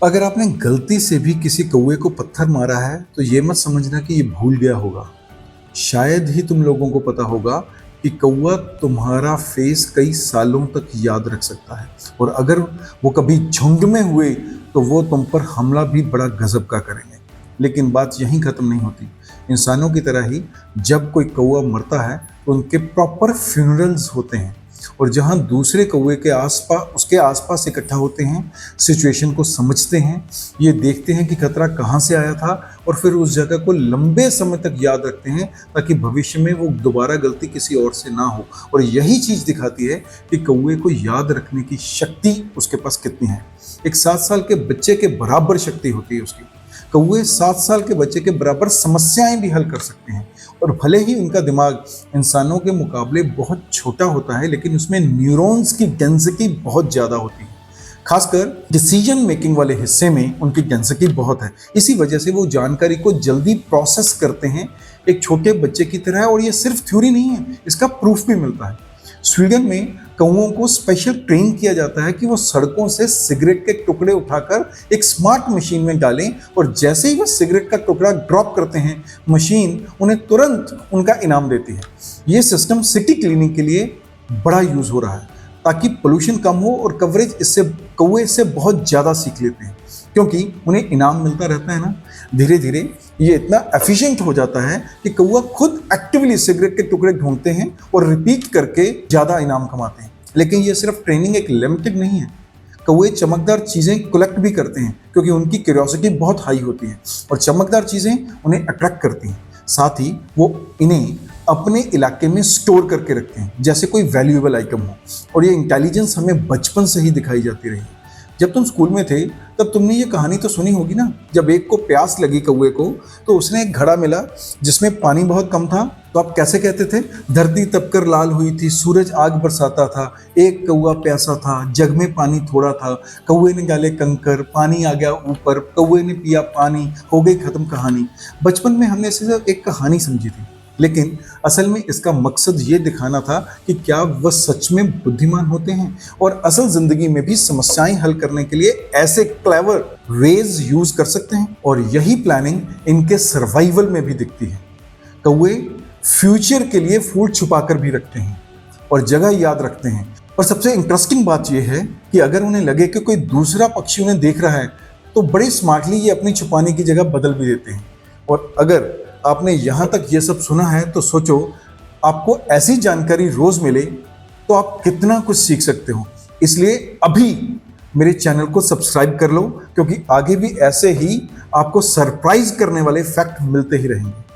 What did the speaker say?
अगर आपने गलती से भी किसी कौवे को पत्थर मारा है तो ये मत समझना कि ये भूल गया होगा। शायद ही तुम लोगों को पता होगा कि कौवा तुम्हारा फेस कई सालों तक याद रख सकता है, और अगर वो कभी झुंड में हुए तो वो तुम पर हमला भी बड़ा गजब का करेंगे। लेकिन बात यहीं खत्म नहीं होती। इंसानों की तरह ही जब कोई कौवा मरता है तो उनके प्रॉपर फ्यूनरल्स होते हैं, और जहां दूसरे कौवे के आसपास उसके आसपास इकट्ठा होते हैं, सिचुएशन को समझते हैं, ये देखते हैं कि खतरा कहां से आया था, और फिर उस जगह को लंबे समय तक याद रखते हैं ताकि भविष्य में वो दोबारा गलती किसी और से ना हो। और यही चीज दिखाती है कि कौवे को याद रखने की शक्ति उसके पास कितनी है। एक 7 साल के बच्चे के बराबर शक्ति होती है उसकी। कौवे 7 साल के बच्चे के बराबर समस्याएं भी हल कर सकते हैं, और भले ही उनका दिमाग इंसानों के मुकाबले बहुत छोटा होता है, लेकिन उसमें न्यूरॉन्स की डेंसिटी बहुत ज़्यादा होती है। खासकर डिसीजन मेकिंग वाले हिस्से में उनकी डेंसिटी बहुत है। इसी वजह से वो जानकारी को जल्दी प्रोसेस करते हैं, एक छोटे बच्चे की तरह। और ये सिर्फ थ्योरी नहीं है, इसका प्रूफ भी मिलता है। स्वीडन में कौवों को स्पेशल ट्रेन किया जाता है कि वो सड़कों से सिगरेट के टुकड़े उठाकर एक स्मार्ट मशीन में डालें, और जैसे ही वो सिगरेट का टुकड़ा ड्रॉप करते हैं, मशीन उन्हें तुरंत उनका इनाम देती है। ये सिस्टम सिटी क्लीनिंग के लिए बड़ा यूज हो रहा है ताकि पोल्यूशन कम हो, और कवरेज इससे कौवे इससे बहुत ज़्यादा सीख लेते हैं क्योंकि उन्हें इनाम मिलता रहता है ना। धीरे धीरे ये इतना एफिशिएंट हो जाता है कि कौवा खुद एक्टिवली सिगरेट के टुकड़े ढूंढते हैं और रिपीट करके ज़्यादा इनाम कमाते हैं। लेकिन ये सिर्फ ट्रेनिंग एक लिमिटेड नहीं है। कौवे चमकदार चीज़ें कलेक्ट भी करते हैं क्योंकि उनकी क्यूरियोसिटी बहुत हाई होती है, और चमकदार चीज़ें उन्हें अट्रैक्ट करती हैं। साथ ही वो इन्हें अपने इलाके में स्टोर करके रखते हैं जैसे कोई वैल्यूएबल आइटम हो। और ये इंटेलिजेंस हमें बचपन से ही दिखाई जाती रही। जब तुम स्कूल में थे तब तुमने ये कहानी तो सुनी होगी ना, जब एक को प्यास लगी कौवे को तो उसने एक घड़ा मिला जिसमें पानी बहुत कम था, तो आप कैसे कहते थे? धरती तपकर लाल हुई थी, सूरज आग बरसाता था, एक कौवा प्यासा था, जग में पानी थोड़ा था, कौवे ने डाले कंकर, पानी आ गया ऊपर, कौवे ने पिया पानी, हो गई खत्म कहानी। बचपन में हमने इसे सिर्फ एक कहानी समझी थी, लेकिन असल में इसका मकसद ये दिखाना था कि क्या वह सच में बुद्धिमान होते हैं और असल जिंदगी में भी समस्याएं हल करने के लिए ऐसे क्लेवर वेज यूज कर सकते हैं। और यही प्लानिंग इनके सर्वाइवल में भी दिखती है। कौवे फ्यूचर के लिए फूड छुपा कर भी रखते हैं और जगह याद रखते हैं। और सबसे इंटरेस्टिंग बात यह है कि अगर उन्हें लगे कि कोई दूसरा पक्षी उन्हें देख रहा है तो बड़े स्मार्टली ये अपनी छुपाने की जगह बदल भी देते हैं। और अगर आपने यहाँ तक ये सब सुना है तो सोचो, आपको ऐसी जानकारी रोज मिले तो आप कितना कुछ सीख सकते हो। इसलिए अभी मेरे चैनल को सब्सक्राइब कर लो, क्योंकि आगे भी ऐसे ही आपको सरप्राइज करने वाले फैक्ट मिलते ही रहेंगे।